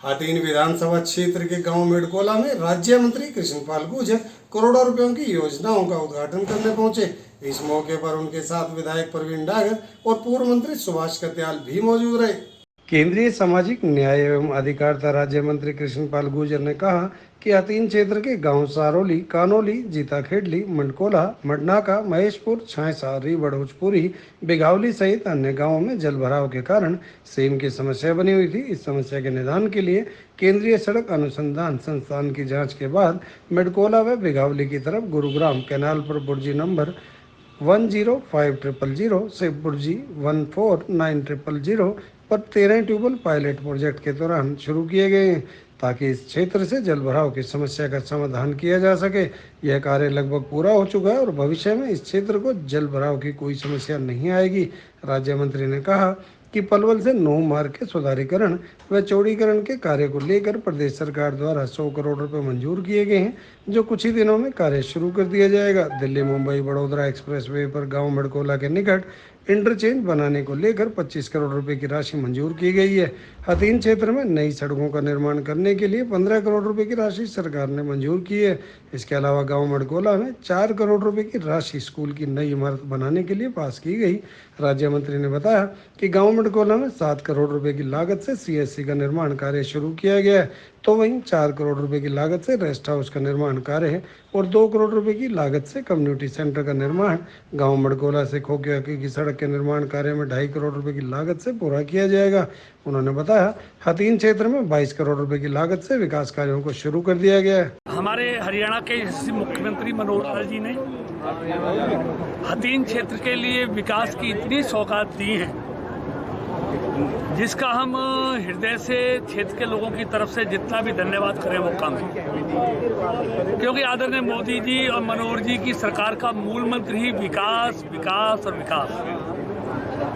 हथीन विधानसभा क्षेत्र के गांव मेडकोला में राज्य मंत्री कृष्णपाल गुर्जर करोड़ों रुपयों की योजनाओं का उद्घाटन करने पहुंचे। इस मौके पर उनके साथ विधायक प्रवीण डागर और पूर्व मंत्री सुभाष कत्याल भी मौजूद रहे। केंद्रीय सामाजिक न्याय एवं अधिकारिता राज्य मंत्री कृष्णपाल गुर्जर ने कहा कि हथीन क्षेत्र के गांव सारोली, कानोली, जीताखेड़ली, मंडकोला, मडनाका, महेशपुर, छायसा, बड़ोचपुरी, बिघावली सहित अन्य गांवों में जल भराव के कारण सेम की समस्या बनी हुई थी। इस समस्या के निदान के लिए केंद्रीय सड़क अनुसंधान संस्थान की जांच के बाद मेडकोला व बिघावली की तरफ गुरुग्राम कैनाल पर बुर्जी नंबर 105000 से बुर्जी 149000 पर 13 ट्यूबवेल पायलट प्रोजेक्ट के दौरान शुरू किए गए हैं ताकि इस क्षेत्र से जल भराव की समस्या का समाधान किया जा सके। यह कार्य लगभग पूरा हो चुका है और भविष्य में इस क्षेत्र को जल भराव की कोई समस्या नहीं आएगी। राज्य मंत्री ने कहा कि पलवल से नौ मार्ग के सुधारीकरण व चौड़ीकरण के कार्य को लेकर प्रदेश सरकार द्वारा 100 करोड़ रुपए मंजूर किए गए हैं, जो कुछ ही दिनों में कार्य शुरू कर दिया जाएगा। दिल्ली मुंबई बड़ौदा एक्सप्रेसवे पर गांव मेडकोला के निकट इंटरचेंज बनाने को लेकर 25 करोड़ रुपए की राशि मंजूर की गई है। हथीन क्षेत्र में नई सड़कों का निर्माण करने के लिए 15 करोड़ रुपए की राशि सरकार ने मंजूर की है। इसके अलावा गांव मेडकोला में 4 करोड़ रुपए की राशि स्कूल की नई इमारत बनाने के लिए पास की गई। राज्य मंत्री ने बताया कि गांव मेडकोला में 7 करोड़ रुपए की लागत से सीएससी का निर्माण कार्य शुरू किया गया है, तो वहीं 4 करोड़ रुपए की लागत से रेस्ट हाउस का निर्माण कार्य है और 2 करोड़ रुपए की लागत से कम्युनिटी सेंटर का निर्माण गांव मेडकोला से खोकिया की सड़क के निर्माण कार्य में 2.5 करोड़ रुपए की लागत से पूरा किया जाएगा। उन्होंने बताया हथीन क्षेत्र में 22 करोड़ रुपए की लागत से विकास कार्यों को शुरू कर दिया गया है। हमारे हरियाणा के मुख्यमंत्री मनोहर लाल जी ने हथीन क्षेत्र के लिए विकास की इतनी सौगात दी है, जिसका हम हृदय से क्षेत्र के लोगों की तरफ से जितना भी धन्यवाद करें वो कम है, क्योंकि आदरणीय मोदी जी और मनोहर जी की सरकार का मूल मंत्र ही विकास, विकास और विकास।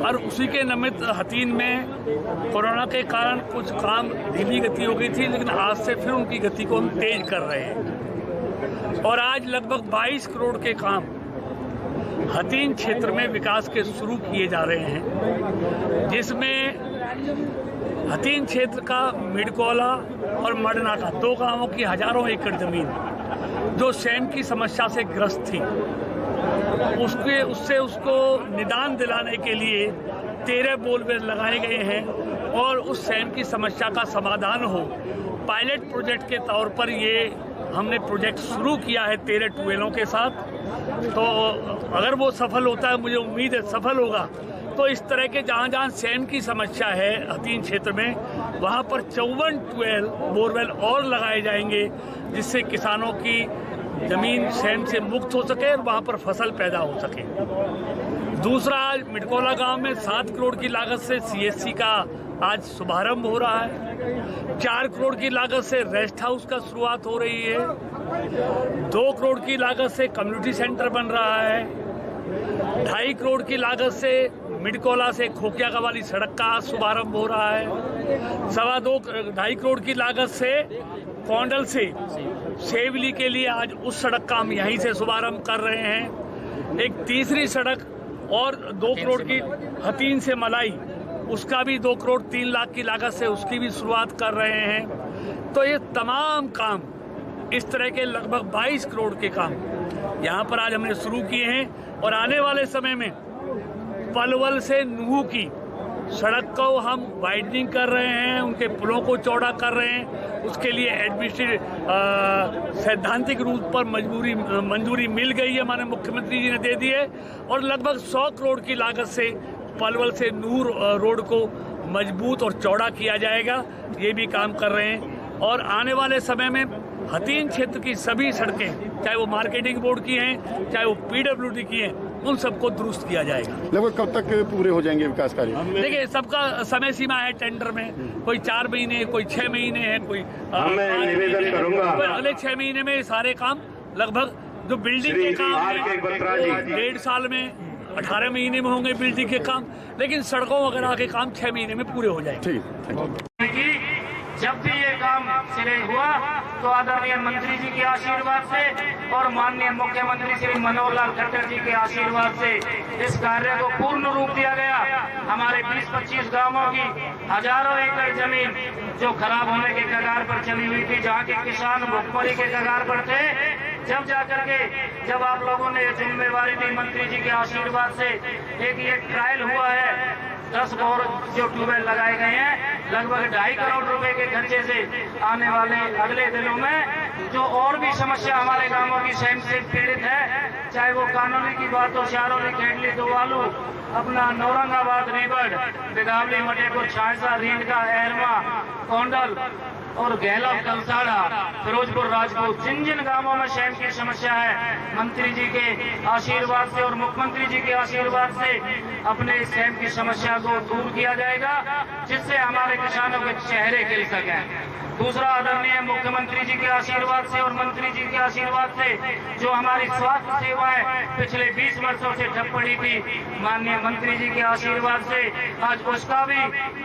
और उसी के निमित्त हथीन में कोरोना के कारण कुछ काम धीमी गति हो गई थी, लेकिन आज से फिर उनकी गति को हम तेज कर रहे हैं और आज लगभग 22 करोड़ के काम हथीन क्षेत्र में विकास के शुरू किए जा रहे हैं, जिसमें हथीन क्षेत्र का मेडकोला और मडनाका 2 गांवों की हजारों एकड़ जमीन जो सेम की समस्या से ग्रस्त थी, उसको निदान दिलाने के लिए 13 बोरवेल लगाए गए हैं और उस सेम की समस्या का समाधान हो। पायलट प्रोजेक्ट के तौर पर ये हमने प्रोजेक्ट शुरू किया है 13 ट्यूबवेलों के साथ। तो अगर वो सफल होता है, मुझे उम्मीद है सफल होगा, तो इस तरह के जहाँ सेम की समस्या है हथीन क्षेत्र में, वहाँ पर 54 बोरवेल और लगाए जाएंगे, जिससे किसानों की ज़मीन सेम से मुक्त हो सके और वहाँ पर फसल पैदा हो सके। दूसरा, आज मेडकोला गांव में 7 करोड़ की लागत से सीएससी का आज शुभारंभ हो रहा है। 4 करोड़ की लागत से रेस्ट हाउस का शुरुआत हो रही है। 2 करोड़ की लागत से कम्युनिटी सेंटर बन रहा है। 2.5 करोड़ की लागत से मेडकोला से खोकिया वाली सड़क का शुभारंभ हो रहा है। 2.5 करोड़ की लागत से कोंडल से सेवली के लिए आज उस सड़क का हम यहीं से शुभारंभ कर रहे हैं। एक तीसरी सड़क और 2 करोड़ की हथीन से मलाई, उसका भी 2 करोड़ 3 लाख की लागत से उसकी भी शुरुआत कर रहे हैं। तो ये तमाम काम, इस तरह के लगभग 22 करोड़ के काम यहाँ पर आज हमने शुरू किए हैं और आने वाले समय में पलवल से नूह की सड़क को हम वाइडनिंग कर रहे हैं, उनके पुलों को चौड़ा कर रहे हैं। उसके लिए सैद्धांतिक रूप पर मंजूरी मिल गई है, हमारे मुख्यमंत्री जी ने दे दी है और लगभग 100 करोड़ की लागत से पलवल से नूर रोड को मजबूत और चौड़ा किया जाएगा। ये भी काम कर रहे हैं और आने वाले समय में हथीन क्षेत्र की सभी सड़कें, चाहे वो मार्केटिंग बोर्ड की हैं, चाहे वो पीडब्ल्यूडी की हैं, उन सबको दुरुस्त किया जाएगा। लगभग कब तक पूरे हो जाएंगे विकास कार्य? देखिए, सबका समय सीमा है टेंडर में, कोई 4 महीने, कोई 6 महीने है, कोई निवेदन करूंगा अगले 6 महीने में सारे काम लगभग जो बिल्डिंग के काम है 1.5 साल में, 18 महीने में होंगे बिल्डिंग के काम, लेकिन सड़कों वगैरह के काम 6 महीने में पूरे हो जाएंगे। जब भी ये काम सिरे हुआ तो आदरणीय मंत्री जी के आशीर्वाद से और माननीय मुख्यमंत्री श्री मनोहर लाल खट्टर जी के आशीर्वाद से इस कार्य को पूर्ण रूप दिया गया। हमारे 20-25 गांवों की हजारों एकड़ जमीन जो खराब होने के कगार पर चली हुई थी, जहाँ के किसान भुखमरी के कगार पर थे, जब जाकर के जब आप लोगों ने ये जिम्मेवारी दी मंत्री जी के आशीर्वाद से, एक ये ट्रायल हुआ है, 10 और जो ट्यूबवेल लगाए गए हैं, लगभग 2.5 करोड़ रुपए के खर्चे से आने वाले अगले दिनों में जो और भी समस्या हमारे गांवों की सेम से पीड़ित है, चाहे वो कानूनी की बात हो, शारोली, खेडली, दोवालू, अपना नौरंगाबाद, रीबड, बिगावली, मटेपुर, छांसा, रींदका, एरमा, कोंडल और गहला, कलसाड़ा, फिरोजपुर, राजपूत, जिन जिन गांवों में शहर की समस्या है, मंत्री जी के आशीर्वाद से और मुख्यमंत्री जी के आशीर्वाद से अपने इस शहर की समस्या को दूर किया जाएगा, जिससे हमारे किसानों के चेहरे खिल सकें। दूसरा, आदरणीय मुख्यमंत्री जी के आशीर्वाद से और मंत्री जी के आशीर्वाद से जो हमारी स्वास्थ्य सेवाएं पिछले 20 वर्षों से ठप पड़ी थी, माननीय मंत्री जी के आशीर्वाद से आज उसका भी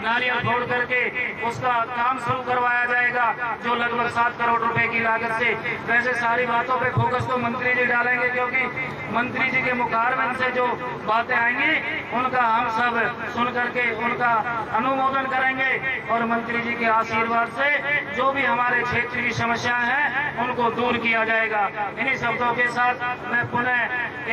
नारियल फोड़ करके उसका काम शुरू करवाया जाएगा, जो लगभग 7 करोड़ रुपए की लागत से। वैसे सारी बातों पे फोकस तो मंत्री जी डालेंगे, क्योंकि मंत्री जी के मुखारबिन से जो बातें आएंगी उनका हम सब सुन करके उनका अनुमोदन करेंगे और मंत्री जी के आशीर्वाद से जो भी हमारे क्षेत्र की समस्याएं हैं उनको दूर किया जाएगा। इन्हीं शब्दों के साथ मैं पुनः